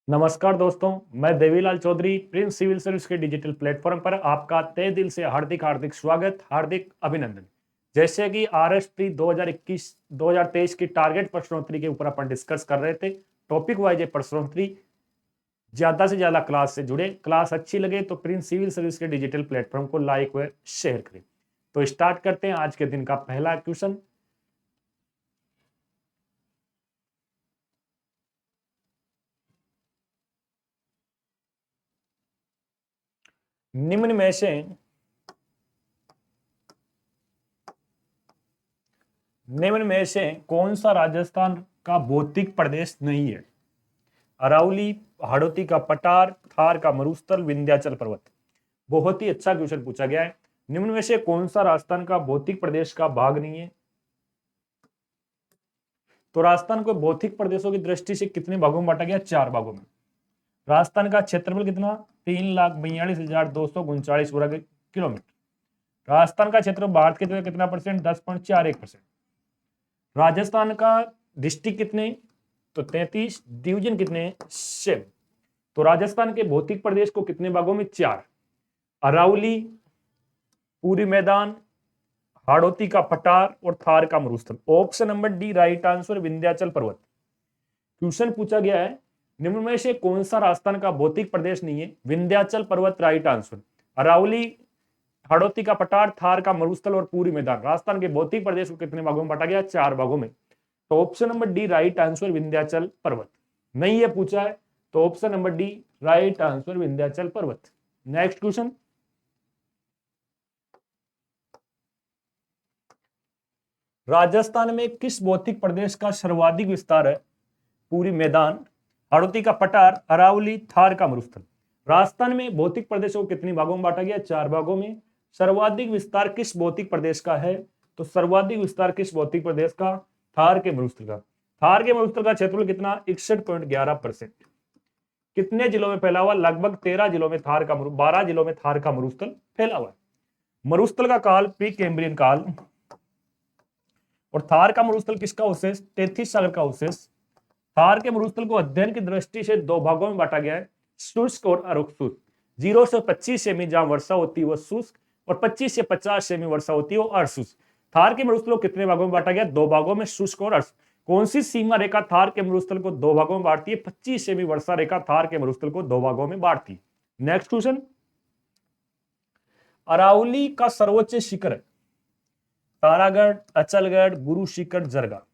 नमस्कार दोस्तों, मैं Devilal Choudhary prince civil service के डिजिटल प्लेटफॉर्म पर आपका तहे दिल से हार्दिक हार्दिक स्वागत, हार्दिक अभिनंदन। जैसे कि आरएसपी 2021-2023 की टारगेट प्रश्नोत्तरी के ऊपर अपन डिस्कस कर रहे थे। टॉपिक वाइज प्रश्नोत्तरी ज्यादा से ज्यादा क्लास से जुड़े। क्लास अच्छी लगे तो प्रिंस सिविल सर्विस के डिजिटल प्लेटफॉर्म को लाइक व शेयर करें। तो स्टार्ट करते हैं आज के दिन का पहला क्वेश्चन। निम्न में से कौन सा राजस्थान का भौतिक प्रदेश नहीं है? अरावली, हाड़ौती का पठार, थार का मरुस्थल, विंध्याचल पर्वत। बहुत ही अच्छा क्वेश्चन पूछा गया है। निम्न में से कौन सा राजस्थान का भौतिक प्रदेश का भाग नहीं है? तो राजस्थान को भौतिक प्रदेशों की दृष्टि से कितने भागों में बांटा गया? 4 भागों में। राजस्थान का क्षेत्रफल कितना? 3,42,239 वर्ग किलोमीटर। राजस्थान का क्षेत्र भारत के कितना परसेंट? 10.41%। राजस्थान का डिस्ट्रिक्ट कितने? तो 33। डिवीजन कितने? 7। तो राजस्थान के भौतिक प्रदेश को कितने भागों में? 4। अरावली, पूरी मैदान, हाड़ौती का पठार और थार का मरुस्थल। Option number D right answer, Vindhyachal पर्वत। क्वेश्चन पूछा गया है निम्न में से कौन सा राजस्थान का भौतिक प्रदेश नहीं है? विंध्याचल पर्वत राइट आंसर। अरावली, हाड़ौती का पठार, थार का मरुस्थल और पूरी मैदान। राजस्थान के भौतिक प्रदेश को कितने भागों में बांटा गया? 4 भागों में। तो option number D right answer, Vindhyachal Parvat. नहीं है पूछा है तो option number D right answer, Vindhyachal Parvat. Next question. Rajasthan में किस भौतिक प्रदेश का सर्वाधिक विस्तार है? पूरी मैदान, हाड़ौती का पठार, अरावली, थार का मरुस्थल। राजस्थान में भौतिक प्रदेशों को कितने भागों में बांटा गया? 4 भागों में। सर्वाधिक विस्तार किस भौतिक प्रदेश का है? तो सर्वाधिक विस्तार किस भौतिक प्रदेश का? थार के मरुस्थल का। थार के मरुस्थल का क्षेत्रफल कितना? 61.11%। कितने जिलों में फैला हुआ? लगभग 13 जिलों में थार का 12 जिलों में थार का मरुस्थल फैला हुआ है। मरुस्थल का काल प्री कैम्ब्रियन काल और थार का मरुस्थल किसका अवशेष? तेथिस सागर का अवशेष। थार के मरुस्थल को अध्ययन की दृष्टि से 2 भागों में बांटा गया है, शुष्क और अरुष्क। 0 से 25 सेमी जहां वर्षा होती है वो शुष्क और 25 से 50 सेमी वर्षा होती है वो अशुष्क। थार के मरुस्थल को कितने भागों में बांटा गया? 2 भागों में, शुष्क और अशुष्क। कौन सी सीमा रेखा थार के मरुस्थल को 2 भागों में बांटती है? 25 सेमी वर्षा रेखा थार के मरुस्थल को 2 भागों में बांटती है। Next question. अरावली का सर्वोच्च शिखर है तारागढ़, अचलगढ़, गुरु शिखर, जरगा।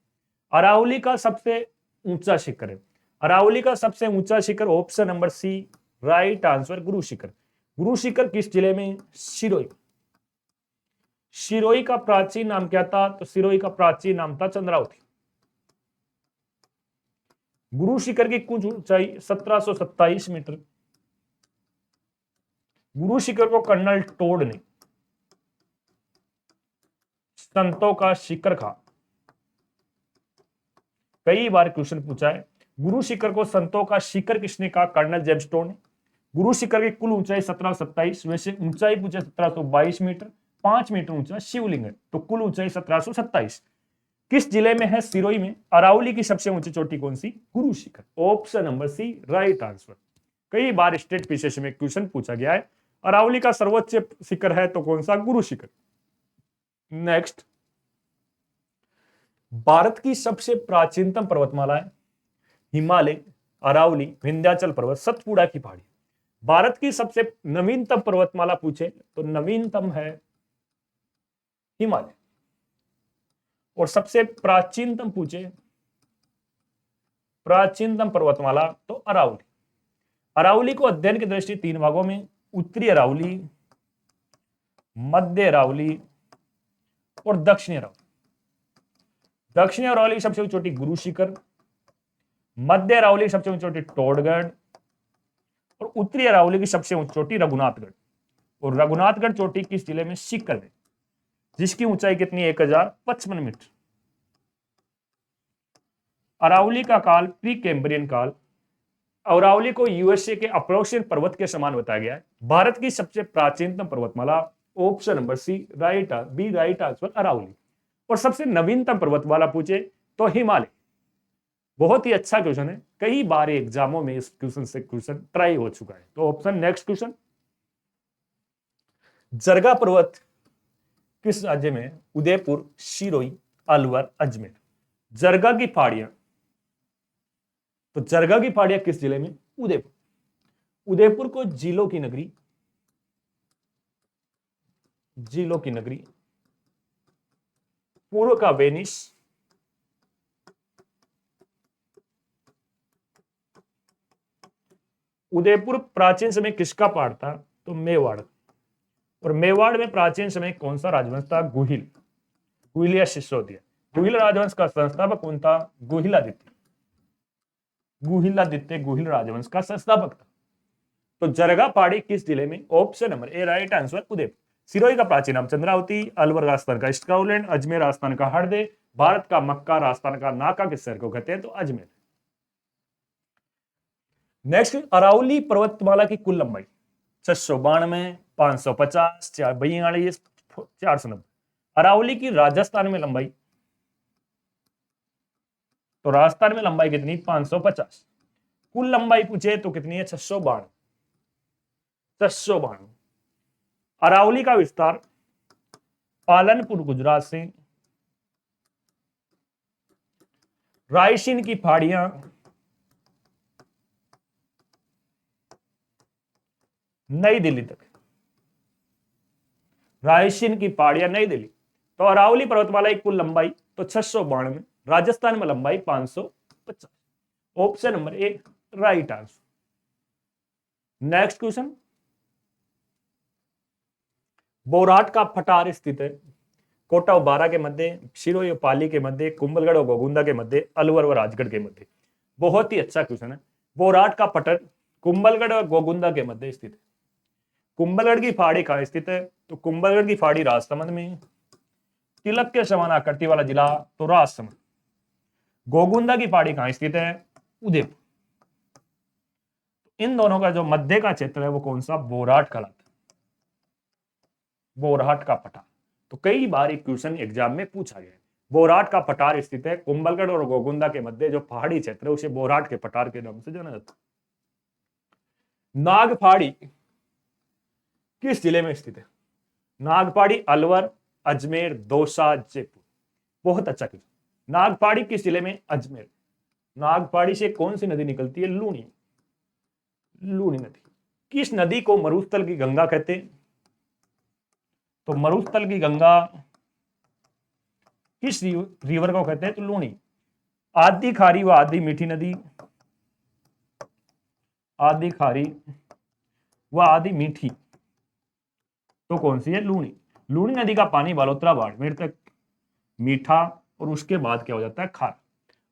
अरावली का सबसे ऊंचा शिखर है। अरावली का सबसे ऊंचा शिखर option number C right answer, Guru Shikhar. Guru Shikhar किस जिले में? सिरोही। सिरोही का प्राचीन नाम क्या था? तो सिरोही का प्राचीन नाम था चंद्रावती। गुरु शिखर की कुल ऊंचाई 1727 मीटर। गुरु शिखर को कर्नल टोड ने संतों का शिखर कहा। कई बार क्वेश्चन पूछा है। गुरु शिखर को संतों का शिखर किसने कहा? कर्नल जेम्स टोड ने। गुरु शिखर की कुल ऊंचाई 1727, वैसे ऊंचाई पूछे 1722 मीटर। 5 मीटर ऊंचा शिवलिंग है, तो कुल ऊंचाई 1727। किस जिले में है? सिरोही में। अरावली की सबसे ऊंची चोटी कौन सी? Guru Shikhar. Option number C right answer. कई बार स्टेट पीसीएस में क्वेश्चन पूछा गया है। अरावली का सर्वोच्च शिखर है तो कौन सा? गुरु शिखर। नेक्स्ट। भारत की सबसे प्राचीनतम पर्वतमाला है हिमालय, अरावली, विंध्याचल पर्वत, सतपुड़ा की पहाड़ी। भारत की सबसे नवीनतम पर्वतमाला पूछे तो नवीनतम है हिमालय। और सबसे प्राचीनतम पूछे, प्राचीनतम पर्वतमाला तो अरावली। अरावली को अध्ययन की दृष्टि 3 भागों में, उत्तरी अरावली, मध्य अरावली और दक्षिणी अरावली। दक्षिणी अरावली की सबसे ऊंची चोटी गुरु शिखर, मध्य अरावली की सबसे ऊंची चोटी टोडगढ़ और उत्तरी अरावली की सबसे ऊंची चोटी रघुनाथगढ़। और रघुनाथगढ़ चोटी किस जिले में? सीकर में, जिसकी ऊंचाई कितनी? 1055 मीटर। अरावली का काल प्री कैम्ब्रियन काल। अरावली को यूएसए के अप्रोक्सियन पर्वत के समान बताया गया है। भारत की सबसे प्राचीनतम पर्वतमाला option number C right B right answer, Aravalli. और सबसे नवीनतम पर्वतमाला पूछे तो हिमालय। बहुत ही अच्छा क्वेश्चन है, कई बार एग्जामों में इस क्वेश्चन से क्वेश्चन ट्राई हो चुका है। तो ऑप्शन नेक्स्ट क्वेश्चन, जरगा पर्वत किस राज्य में? उदयपुर, सिरोही, अलवर, अजमेर। जरगा की पहाड़ियां, तो जरगा की पहाड़ियां किस जिले में? उदयपुर। उदयपुर को जिलों की नगरी, जिलों की नगरी, पूर्व का वेनिस, उदयपुर प्राचीन समय किसका पहाड़ था? तो मेवाड़। और मेवाड़ में प्राचीन समय कौन सा राजवंश था? गुहिल, गुहिल या सिसोदिया। गुहिल राजवंश का संस्थापक कौन था? गुहिलादित्य, गुहिलादित्य गुहिल राजवंश का संस्थापक था। तो जरगा पहाड़ी किस जिले में? Option number A right answer Udaipur. Sirohi का प्राचीन नाम चंद्रावती, अलवर राजस्थान का स्काउलैंड, अजमेर राजस्थान का हरदे, भारत का मक्का, राजस्थान का नाका किस शहर को कहते हैं? तो अजमेर। नेक्स्ट, अरावली पर्वतमाला की कुल लंबाई 692, 550, 442, 490। अरावली की राजस्थान में लंबाई, तो राजस्थान में लंबाई कितनी? 550। कुल लंबाई पूछे तो कितनी है? 692, 692। अरावली का विस्तार पालनपुर गुजरात से रायसीन की पहाड़ियां नई दिल्ली तक, रायसीन की पहाड़ियां नई दिल्ली। तो अरावली पर्वतमाला की कुल लंबाई तो 692, राजस्थान में लंबाई 550। Option number A right answer. Next question, Borat का पठार स्थित है कोटा और बारा के मध्य, सिरोही और पाली के मध्य, कुंभलगढ़ और गोगुंदा के मध्य, अलवर और राजगढ़ के मध्य। बहुत ही अच्छा क्वेश्चन है। बोराट का पठार कुंभलगढ़ और गोगुंदा के मध्य स्थित है। कुंभलगढ़ की पहाड़ी कहां स्थित है? तो कुंभलगढ़ की पहाड़ी राजसमंद में। तिलक के समान आकृति वाला जिला तो राजसमंद। गोगुंदा की पहाड़ी कहां स्थित है? उदयपुर। इन दोनों का जो मध्य का क्षेत्र है वो कौन सा? बोराट कहलाता है, बोराट का पठार। तो कई बार एक क्वेश्चन एग्जाम में पूछा गया है। बोराट का पठार स्थित है कुंभलगढ़ और गोगुंदा के मध्य जो पहाड़ी क्षेत्र है उसे बोराट के पठार के नाम से जाना जाता है। नागपहाड़ी किस जिले में स्थित है? नागपहाड़ी अलवर, अजमेर, दौसा, जयपुर। बहुत अच्छा क्वेश्चन। नागपहाड़ी किस जिले में? अजमेर। नागपहाड़ी से कौन सी नदी निकलती है? लूनी, लूनी नदी। किस नदी को मरुस्थल की गंगा कहते हैं? तो मरुस्थल की गंगा किस रिवर को कहते हैं? तो लूनी। आदि खारी व आदि मीठी नदी, आदि खारी व आदि मीठी तो कौन सी है? लूनी। लूनी नदी का पानी बालोतरा बाड़मेर तक मीठा और उसके बाद क्या हो जाता है? खारा।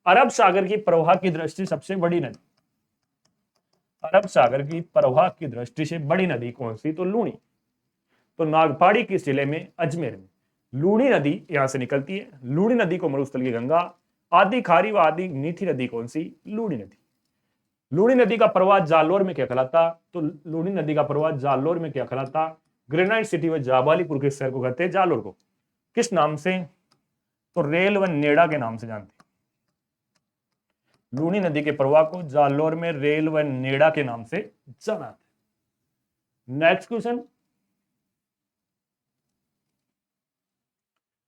अरब सागर की प्रवाह की दृष्टि सबसे बड़ी नदी, अरब सागर की प्रवाह की दृष्टि से बड़ी नदी कौन सी? तो लूनी। तो नागपहाड़ी किस जिले में? अजमेर में। लूनी नदी यहां से निकलती है। लूनी नदी को मरुस्थल की गंगा, आदि खारी व आदि मीठी नदी कौन सी? लूनी नदी। लूनी नदी का प्रवाह जालोर में क्या कहलाता? तो लूनी नदी का प्रवाह जालोर में क्या कहलाता? ग्रेनाइट सिटी व जाबालीपुर के शहर को कहते हैं जालोर को। किस नाम से? तो रेल व नेड़ा के नाम से जानते हैं। लूनी नदी के प्रवाह को जालोर में रेल व नेड़ा के नाम से जाना है। नेक्स्ट क्वेश्चन,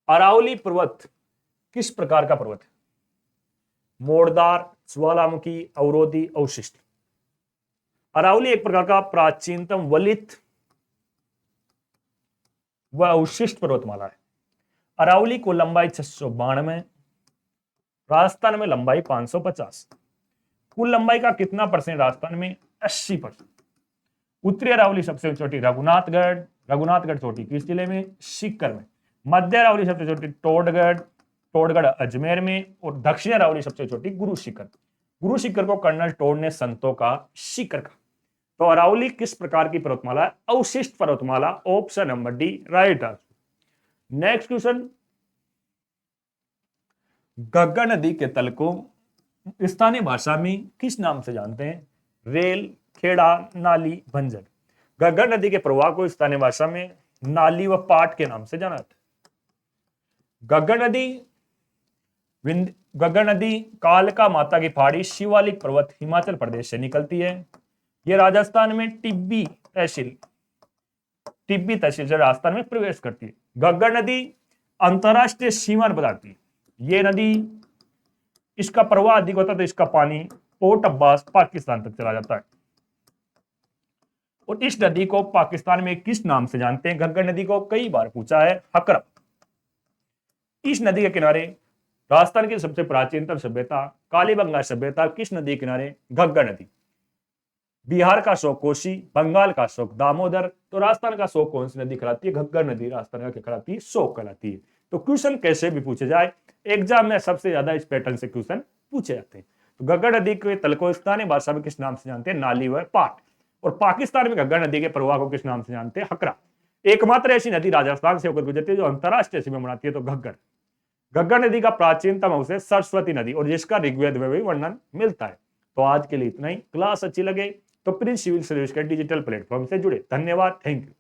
अरावली पर्वत किस प्रकार का पर्वत है? मोड़दार, ज्वालामुखी, अवरोधी, अवशिष्ट। अरावली एक प्रकार का प्राचीनतम वलित व अवशिष्ट पर्वतमाला है। अरावली को लंबाई 692, राजस्थान में लंबाई 550। कुल लंबाई का कितना परसेंट राजस्थान में? 80%। उत्तरी अरावली सबसे छोटी रघुनाथगढ़, रघुनाथगढ़ चोटी किस जिले में? सीकर में। मध्य अरावली सबसे छोटी टोडगढ़, टोडगढ़ अजमेर में। और दक्षिण अरावली सबसे छोटी गुरु शिखर, गुरु शिखर को कर्नल टोड ने संतों का शिखर कहा। तो अरावली किस प्रकार की पर्वतमाला है? अवशिष्ट पर्वतमाला। Option number D right answer. Next question, Ganga नदी के तल को स्थानीय भाषा में किस नाम से जानते हैं? रेल, खेड़ा, नाली, भंजन। गंगा नदी के प्रवाह को स्थानीय भाषा में नाली व पाट के नाम से जाना जाता है। गंगा नदी घग्गर नदी कालका माता की पहाड़ी शिवालिक पर्वत हिमाचल प्रदेश से निकलती है। ये राजस्थान में टिब्बी तहसील से राजस्थान में प्रवेश करती है। घग्गर नदी अंतरराष्ट्रीय सीमा बताती है। ये नदी, इसका प्रवाह अधिक होता है तो इसका पानी पोर्ट अब्बास पाकिस्तान तक चला जाता है। और इस नदी को पाकिस्तान में किस नाम से जानते हैं? घग्गर नदी को कई बार पूछा है, हकरा। इस नदी के किनारे राजस्थान की सबसे प्राचीनतम सभ्यता कालीबंगा सभ्यता किस नदी के किनारे? घग्गर नदी। बिहार का शोक कोसी, बंगाल का शोक दामोदर, तो राजस्थान का शोक कौन सी नदी कहलाती है? घग्गर नदी राजस्थान का क्या कहलाती है? शोक कहलाती है। तो क्वेश्चन कैसे भी पूछे जाए, एग्जाम में सबसे ज्यादा इस पैटर्न से क्वेश्चन पूछे जाते हैं। तो घग्गर नदी के तल को स्थानीय भाषा में किस नाम से जानते हैं? नाली व पाट। और पाकिस्तान में घग्गर नदी के प्रवाह को किस नाम से जानते हैं? हकरा। एकमात्र ऐसी नदी राजस्थान से होकर गुजरती है जो अंतरराष्ट्रीय सीमा बनाती है, तो घग्गर। घग्गर नदी का प्राचीनतम अंश है सरस्वती नदी और जिसका ऋग्वेद में भी वर्णन मिलता है। तो आज के लिए इतना ही। क्लास अच्छी लगे तो प्रिंस सिविल सर्विस के डिजिटल प्लेटफॉर्म से जुड़े। धन्यवाद, थैंक यू।